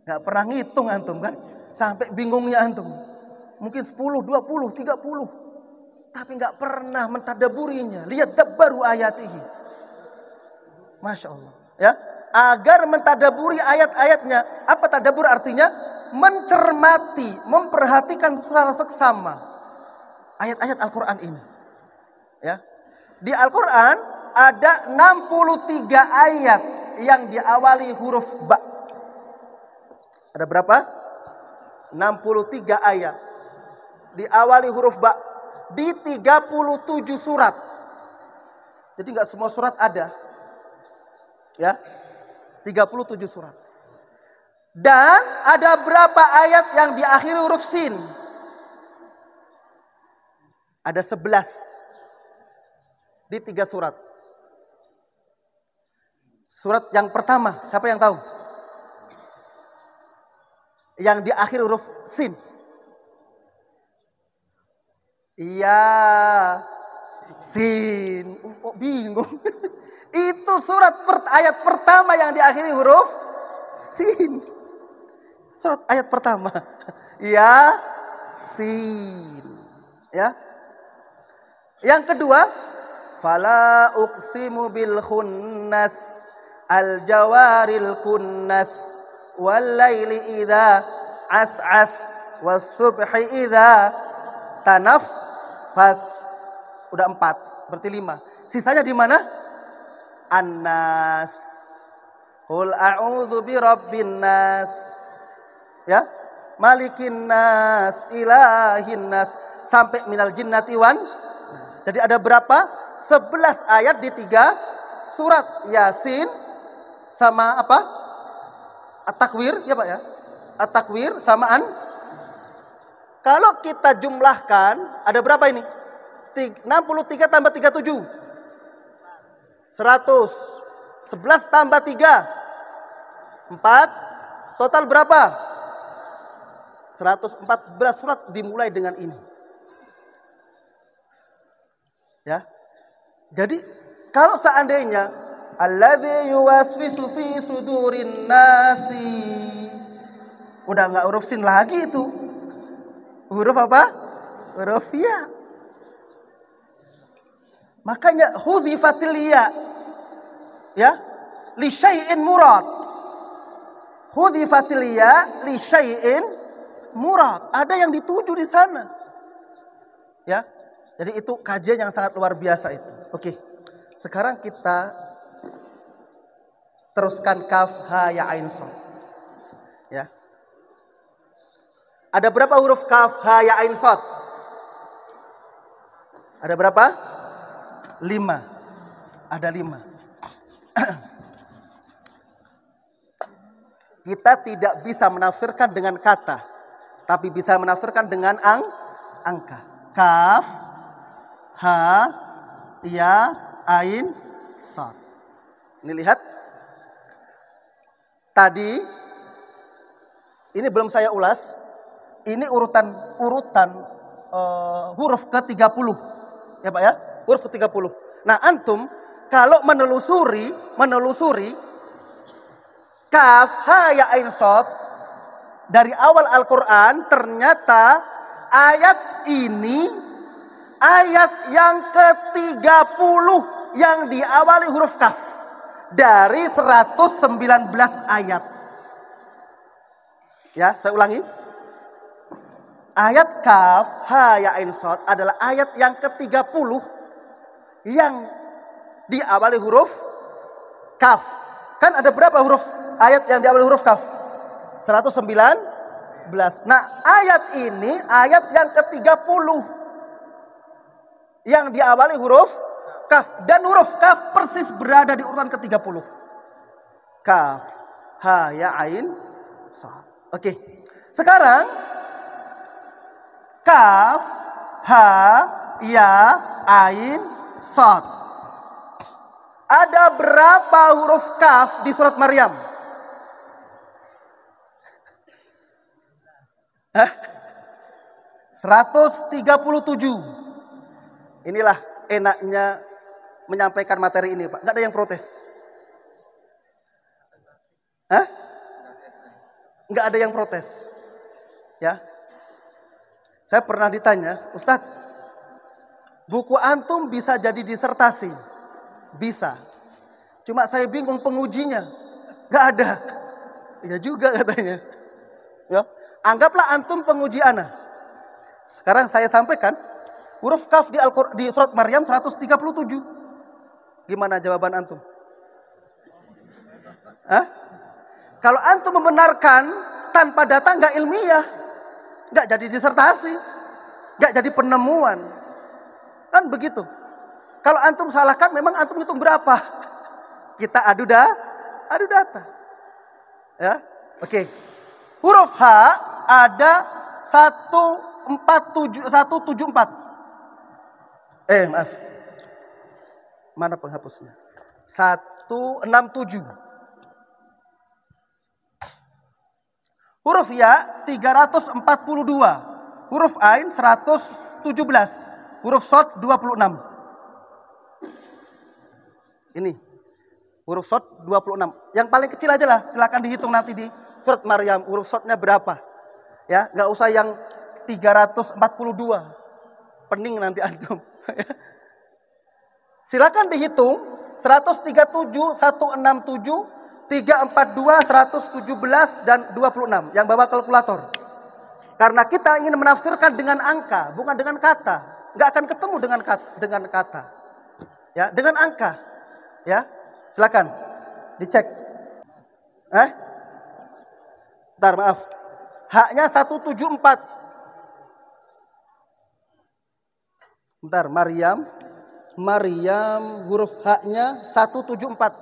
Gak pernah ngitung antum kan? Sampai bingungnya antum. Mungkin 10, 20, 30. Tapi gak pernah mentadaburinya. Lihat dabbaru ayatihi. Masya Allah. Ya, agar mentadaburi ayat-ayatnya. Apa tadabur artinya? Mencermati, memperhatikan secara seksama ayat-ayat Al-Quran ini. Ya. Di Al-Quran ada 63 ayat yang diawali huruf ba. Ada berapa? 63 ayat. Diawali huruf ba. Di 37 surat. Jadi nggak semua surat ada. Ya. 37 surat. Dan ada berapa ayat yang diakhiri huruf sin? Ada 11. Di 3 surat. Surat yang pertama, siapa yang tahu? Yang diakhiri huruf sin. Iya, sin. Oh, bingung. Itu surat ayat pertama yang diakhiri huruf sin. Surat ayat pertama. Ya, sin. Ya. Yang kedua, fala uqsimu bil khunnas al jawaril kunnas wal laili idza as'as was subhi idza Fas. Udah 4, berarti 5. Sisanya di mana? An-nas. Qul a'udzu birabbin nas. Ya. Malikin nas, ilahin nas, sampai minal jinnati wan. Jadi ada berapa? 11 ayat di 3 surat. Yasin sama apa? At-Takwir, ya Pak ya? At-Takwir sama Kalau kita jumlahkan, ada berapa ini? 63 tambah 37. 100. 11 tambah 3. 4. Total berapa? 114 surat dimulai dengan ini. Ya. Jadi kalau seandainya alladzi yuwaswisu fi sudurin nasi, udah enggak huruf sin lagi itu. Huruf apa? Huruf ya. Makanya hudhifatil ya. Ya. Li syai'in murad. Hudhifatil ya li syai'in murad. Ada yang dituju di sana. Ya. Jadi itu kajian yang sangat luar biasa itu. Oke. Sekarang kita teruskan kaf ha ya ain shad. Ya. Ada berapa huruf kaf ha ya ain shad? Ada berapa? 5. Ada 5. Kita tidak bisa menafsirkan dengan kata, tapi bisa menafsirkan dengan angka. Kaf, ha, ya, ain, shad. Ini lihat. Tadi ini belum saya ulas. Ini urutan huruf ke-30. Ya Pak ya? Huruf ke-30. Nah, antum kalau menelusuri kaf, ha, ya, ain, shad dari awal Al-Qur'an, ternyata ayat ini ayat yang ke-30 yang diawali huruf kaf dari 119 ayat. Ya, saya ulangi. Ayat kaf, ha, ya, ain, shad adalah ayat yang ke-30 yang diawali huruf kaf. Kan ada berapa huruf ayat yang diawali huruf kaf? 119. Nah, ayat ini ayat yang ke-30 yang diawali huruf kaf. Dan huruf kaf persis berada di urutan ke-30. Kaf, ha, ya, ain, shad. Oke. Sekarang kaf, ha, ya, ain, shad. Ada berapa huruf kaf di surat Maryam? 137. Inilah enaknya menyampaikan materi ini, Pak. Nggak ada yang protes. Nggak ada yang protes. Ya. Saya pernah ditanya, Ustadz, buku antum bisa jadi disertasi? Bisa. Cuma saya bingung pengujinya. Nggak ada. Ya juga katanya. Ya. Anggaplah antum penguji ana. Sekarang saya sampaikan huruf kaf di surat Maryam 137. Gimana jawaban antum? Kalau antum membenarkan tanpa data nggak ilmiah, nggak jadi disertasi, nggak jadi penemuan, kan begitu. Kalau antum salahkan, memang antum hitung berapa? Kita adu data. Ya, oke. Huruf H ada 174. Maaf. Mana penghapusnya? 167. Huruf ya 342. Huruf ain 117. Huruf shad 26. Ini. Huruf shad 26. Yang paling kecil aja lah, silakan dihitung nanti di surat Maryam huruf shadnya berapa. Ya, nggak usah yang 342. Pening nanti antum. Silakan dihitung 137, 167, 342, 117 dan 26 yang bawa kalkulator. Karena kita ingin menafsirkan dengan angka, bukan dengan kata. nggak akan ketemu dengan kata. Ya, dengan angka. Ya, silakan dicek. Bentar, maaf. Haknya 174. Bentar, Maryam huruf haknya 174.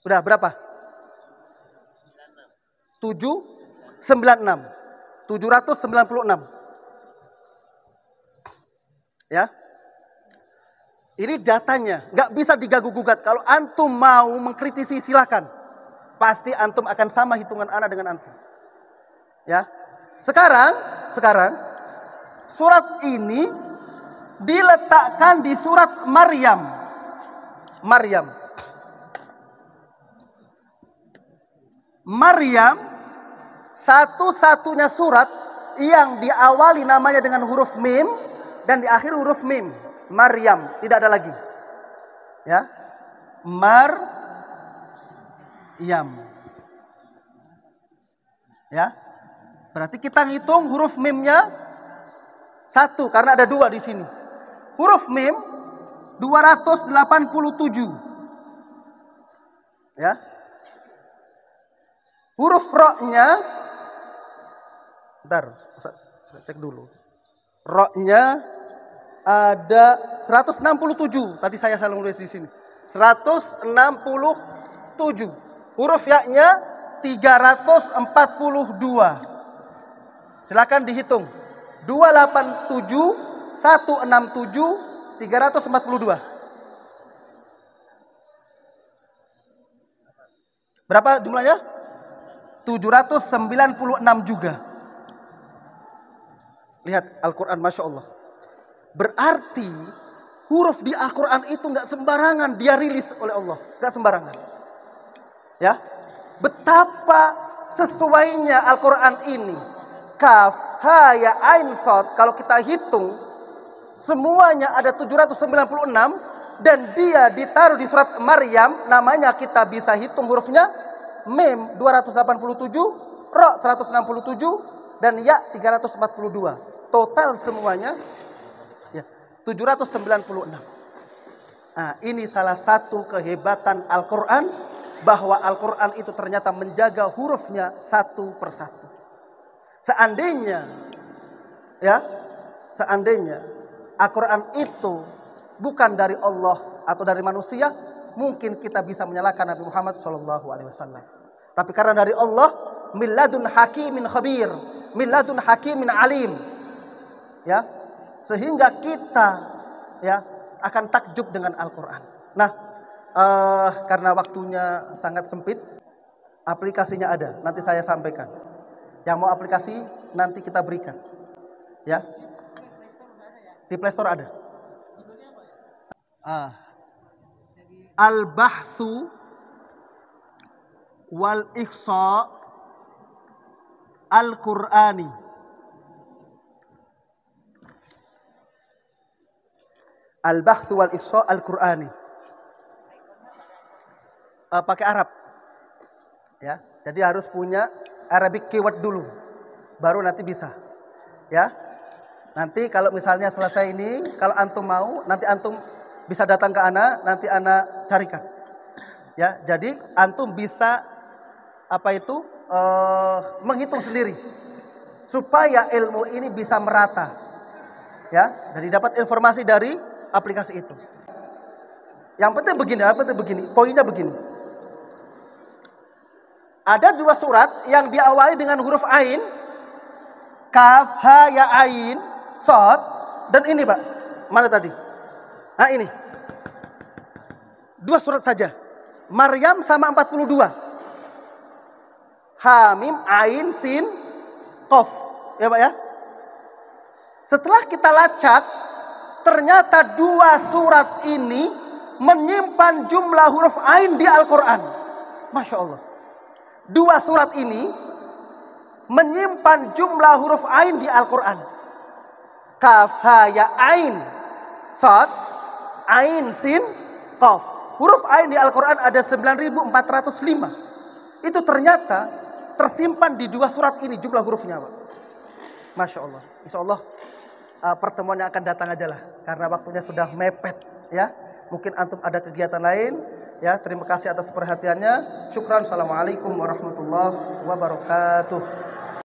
Udah berapa? 796. 796. Ya. Ini datanya, nggak bisa diganggu-gugat. Kalau antum mau mengkritisi silakan. Pasti antum akan sama hitungan ana dengan antum. Ya. Sekarang surat ini diletakkan di surat Maryam. Maryam satu-satunya surat yang diawali namanya dengan huruf mim dan diakhiri huruf mim. Maryam, tidak ada lagi. Ya. Maryam. Ya. Berarti kita ngitung huruf mimnya 1 karena ada 2 di sini. Huruf mim 287. Ya. Huruf ro-nya, bentar, saya cek dulu. Ro-nya ada 167. Tadi saya salah nulis di sini. 167. Huruf ya-nya 342. Silakan dihitung. 287, 167, 342. Berapa jumlahnya? 796 juga. Lihat Al-Quran, Masya Allah. Berarti huruf di Al-Quran itu nggak sembarangan dia rilis oleh Allah, nggak sembarangan. Ya, betapa sesuainya Al-Quran ini. Kaf, ha, ya, ain, shad. Kalau kita hitung semuanya ada 796 dan dia ditaruh di surat Maryam, namanya kita bisa hitung hurufnya mim 287, ro 167 dan ya 342. Total semuanya 796. Nah, ini salah satu kehebatan Al-Quran, bahwa Al-Quran itu ternyata menjaga hurufnya satu persatu. Seandainya Al-Quran itu bukan dari Allah atau dari manusia, mungkin kita bisa menyalahkan Nabi Muhammad SAW. Tapi karena dari Allah, milladun hakimin khabir, milladun hakimin alim, ya, sehingga kita akan takjub dengan Al-Quran. Nah, karena waktunya sangat sempit, aplikasinya ada, nanti saya sampaikan. Yang mau aplikasi nanti kita berikan. Ya, di Play Store ada. Al-Bahthu wal Ikhsa Al-Qur'ani. Al-Bahthu wal Ikhsa Al-Qur'ani. Pakai Arab. Ya, jadi harus punya Arabic keyword dulu, baru nanti bisa. Ya, nanti kalau misalnya selesai ini, kalau antum mau, nanti antum bisa datang ke ana, nanti ana carikan. Ya, jadi antum bisa menghitung sendiri supaya ilmu ini bisa merata. Ya, jadi dapat informasi dari aplikasi itu. Yang penting begini, poinnya begini. Ada 2 surat yang diawali dengan huruf ain, kaf, ha, ya, ain, shad, dan ini Pak, mana tadi? Nah ini, 2 surat saja, Maryam sama 42, ha, mim, ain, sin, qaf, ya Pak ya. Setelah kita lacak, ternyata 2 surat ini menyimpan jumlah huruf ain di Al-Quran. Masya Allah. 2 surat ini menyimpan jumlah huruf ain di Al-Quran. Kaf, ha, ya, ain, shad, ain, sin, qaf. Huruf ain di Al-Quran ada 9.405. Itu ternyata tersimpan di 2 surat ini jumlah hurufnya, Pak. Masya Allah. Insya Allah pertemuan yang akan datang aja lah, karena waktunya sudah mepet ya. Mungkin antum ada kegiatan lain ya. Terima kasih atas perhatiannya. Syukran. Assalamualaikum warahmatullahi wabarakatuh.